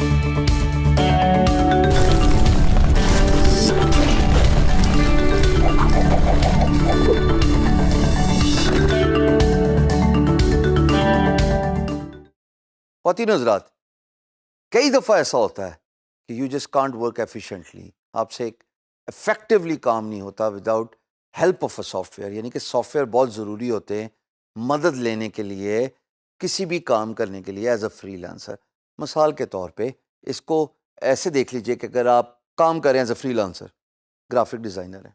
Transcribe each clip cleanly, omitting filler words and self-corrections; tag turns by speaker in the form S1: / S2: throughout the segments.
S1: خواتین حضرات، کئی دفعہ ایسا ہوتا ہے کہ you just can't work efficiently, آپ سے ایک افیکٹولی کام نہیں ہوتا without help of a soft where. یعنی کہ سافٹ ویئر بہت ضروری ہوتے ہیں مدد لینے کے لیے، کسی بھی کام کرنے کے لیے ایز اے فری لانسر. مثال کے طور پہ اس کو ایسے دیکھ لیجئے کہ اگر آپ کام کریں as a freelancer, graphic designer ہے،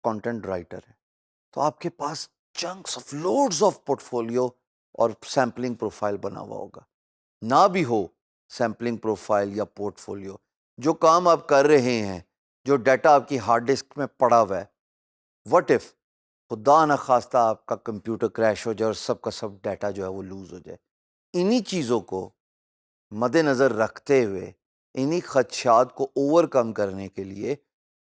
S1: کانٹینٹ رائٹر ہے، تو آپ کے پاس chunks of loads of portfolio اور سیمپلنگ پروفائل بنا ہوا ہوگا. نہ بھی ہو سیمپلنگ پروفائل یا پورٹ فولیو، جو کام آپ کر رہے ہیں، جو ڈیٹا آپ کی ہارڈ ڈسک میں پڑا ہوا ہے، وٹ اف خدا نہ خواستہ آپ کا کمپیوٹر کریش ہو جائے اور سب کا سب ڈیٹا جو ہے وہ لوز ہو جائے. انہی چیزوں کو مد نظر رکھتے ہوئے، انہی خدشات کو اوور کم کرنے کے لیے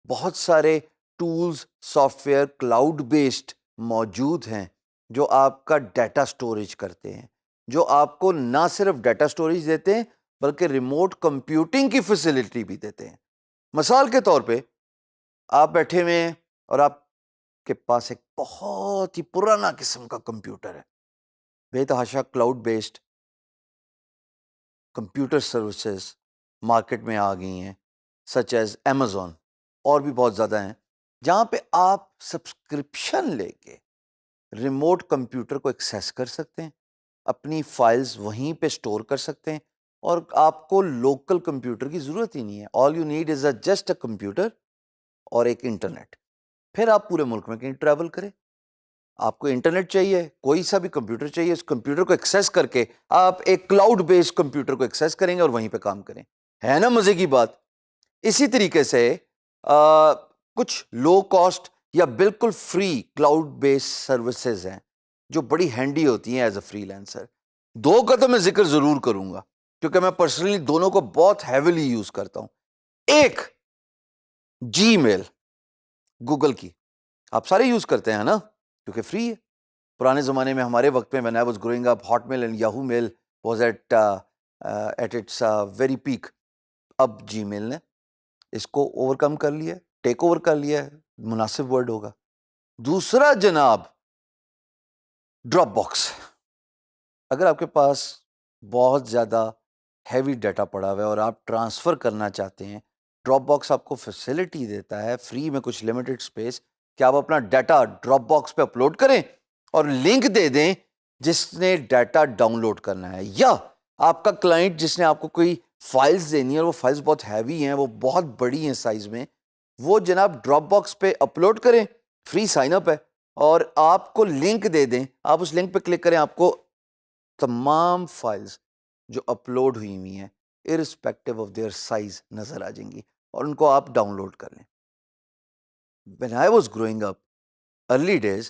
S1: بہت سارے tools, soft where cloud based موجود ہیں جو آپ کا ڈیٹا سٹوریج کرتے ہیں، جو آپ کو نہ صرف ڈیٹا سٹوریج دیتے ہیں بلکہ ریموٹ کمپیوٹنگ کی فیسلٹی بھی دیتے ہیں. مثال کے طور پہ آپ بیٹھے ہوئے ہیں اور آپ کے پاس ایک بہت ہی پرانا قسم کا کمپیوٹر ہے. بے تحاشا cloud based computer services market میں آ گئی ہیں، سچ ایز Amazon، اور بھی بہت زیادہ ہیں، جہاں پہ آپ سبسکرپشن لے کے ریموٹ کمپیوٹر کو ایکسیس کر سکتے ہیں، اپنی فائلز وہیں پہ سٹور کر سکتے ہیں، اور آپ کو لوکل کمپیوٹر کی ضرورت ہی نہیں ہے. All you need is just a computer اور ایک انٹرنیٹ. پھر آپ پورے ملک میں کہیں ٹریول کریں، آپ کو انٹرنیٹ چاہیے، کوئی سا بھی کمپیوٹر چاہیے، اس کمپیوٹر کو ایکسیس کر کے آپ ایک کلاؤڈ بیسڈ کمپیوٹر کو ایکسیس کریں گے اور وہیں پہ کام کریں. ہے نا مزے کی بات؟ اسی طریقے سے کچھ لو کاسٹ یا بالکل فری کلاؤڈ بیسڈ سروسز ہیں جو بڑی ہینڈی ہوتی ہیں ایز اے فری لینسر. دو کا تو میں ذکر ضرور کروں گا کیونکہ میں پرسنلی دونوں کو بہت ہیویلی یوز کرتا ہوں. ایک جی میل، گوگل کی، آپ سارے یوز کرتے ہیں نا کیونکہ فری ہے. پرانے زمانے میں ہمارے وقت میں when I was growing up, Hotmail and Yahoo mail was at its very peak. اب جی میل نے اس کو اوور کم کر لیا، ٹیک اوور کر لیا ہے، مناسب ورڈ ہوگا. دوسرا جناب ڈراپ باکس. اگر آپ کے پاس بہت زیادہ ہیوی ڈیٹا پڑا ہوا ہے اور آپ ٹرانسفر کرنا چاہتے ہیں، ڈراپ باکس آپ کو فیسلٹی دیتا ہے فری میں کچھ لمیٹڈ اسپیس کہ آپ اپنا ڈیٹا ڈراپ باکس پہ اپلوڈ کریں اور لنک دے دیں جس نے ڈیٹا ڈاؤن لوڈ کرنا ہے، یا آپ کا کلائنٹ جس نے آپ کو کوئی فائلز دینی ہے اور وہ فائلز بہت ہیوی ہیں، وہ بہت بڑی ہیں سائز میں، وہ جناب ڈراپ باکس پہ اپلوڈ کریں، فری سائن اپ ہے، اور آپ کو لنک دے دیں، آپ اس لنک پہ کلک کریں، آپ کو تمام فائلز جو اپلوڈ ہوئی ہوئی ہیں ارسپیکٹو آف دیئر سائز نظر آ جائیں گی اور ان کو آپ ڈاؤن لوڈ کر لیں. When I was growing up, early days،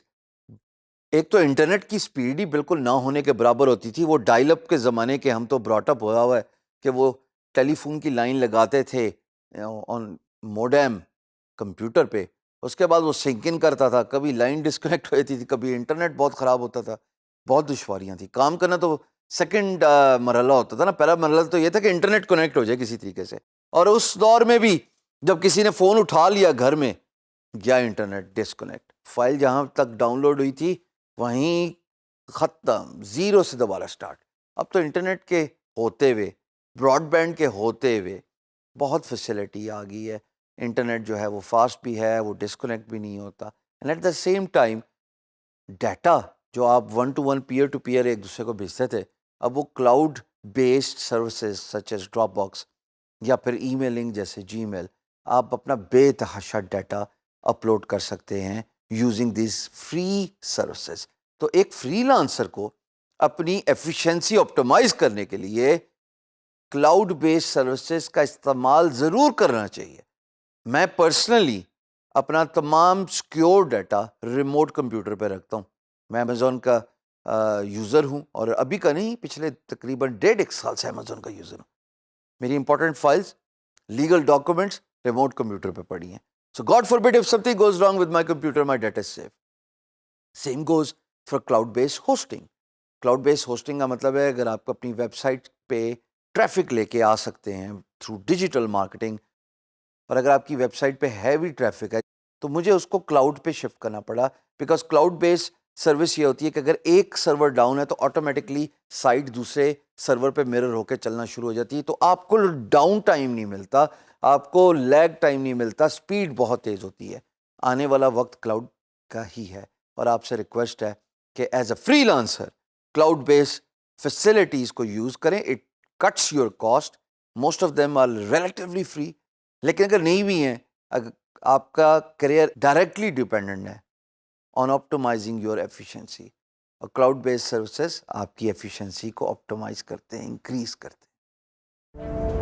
S1: ایک تو انٹرنیٹ کی سپیڈ ہی بالکل نہ ہونے کے برابر ہوتی تھی. وہ ڈائل اپ کے زمانے کے ہم تو براٹ اپ ہوا ہوا ہے کہ وہ ٹیلی فون کی لائن لگاتے تھے آن موڈیم کمپیوٹر پہ، اس کے بعد وہ سنک ان کرتا تھا، کبھی لائن ڈسکنیکٹ ہوتی تھی، کبھی انٹرنیٹ بہت خراب ہوتا تھا، بہت دشواریاں تھیں. کام کرنا تو سیکنڈ مرحلہ ہوتا تھا نا، پہلا مرحلہ تو یہ تھا کہ انٹرنیٹ کنیکٹ ہو جائے کسی طریقے سے. اور اس دور میں بھی جب کسی نے فون اٹھا لیا گھر میں، گیا انٹرنیٹ ڈسکنیکٹ، فائل جہاں تک ڈاؤن لوڈ ہوئی تھی وہیں ختم، زیرو سے دوبارہ سٹارٹ. اب تو انٹرنیٹ کے ہوتے ہوئے، براڈ بینڈ کے ہوتے ہوئے بہت فیسلٹی آ گئی ہے. انٹرنیٹ جو ہے وہ فاسٹ بھی ہے، وہ ڈسکنیکٹ بھی نہیں ہوتا، and at the same time data جو آپ one to one peer to peer ایک دوسرے کو بھیجتے تھے، اب وہ cloud based services such as Dropbox یا پھر ای میلنگ جیسے جی میل، آپ اپنا بے تحاشا ڈیٹا اپلوڈ کر سکتے ہیں یوزنگ دیز فری سروسز. تو ایک فری لانسر کو اپنی ایفیشنسی آپٹیمائز کرنے کے لیے کلاؤڈ بیسڈ سروسز کا استعمال ضرور کرنا چاہیے. میں پرسنلی اپنا تمام سیکیور ڈیٹا ریموٹ کمپیوٹر پہ رکھتا ہوں. میں امیزون کا یوزر ہوں، اور ابھی کا نہیں، پچھلے تقریباً 1.5 سال سے امیزون کا یوزر ہوں. میری important files, legal documents remote computer پہ پڑی ہیں. So God forbid if something goes wrong with my computer, my data is safe. Same goes for cloud-based hosting. Cloud-based hosting کا مطلب ہے اگر آپ کو اپنی ویب سائٹ پہ ٹریفک لے کے آ سکتے ہیں تھرو ڈیجیٹل مارکیٹنگ. اور اگر آپ کی ویب سائٹ پہ ہیوی ٹریفک ہے تو مجھے اس کو کلاؤڈ پہ شفٹ کرنا پڑا, بیکاز کلاؤڈ بیس سروس یہ ہوتی ہے کہ اگر ایک سرور ڈاؤن ہے تو آٹومیٹکلی سائٹ دوسرے سرور پہ مرر ہو کے چلنا شروع ہو جاتی ہے, تو آپ کو ڈاؤن ٹائم نہیں ملتا, آپ کو لیگ ٹائم نہیں ملتا, سپیڈ بہت تیز ہوتی ہے. آنے والا وقت کلاؤڈ کا ہی ہے, اور آپ سے ریکویسٹ ہے کہ as a freelancer cloud base facilities کو یوز کریں. It cuts your cost, most of them are relatively free. لیکن اگر نہیں بھی ہیں, اگر آپ کا کریئر ڈائریکٹلی ڈیپینڈنٹ ہے آن آپٹومائزنگ یور ایفیشنسی, اور کلاؤڈ بیس سروسز آپ کی ایفیشنسی کو آپٹومائز کرتے ہیں, انکریز کرتے ہیں.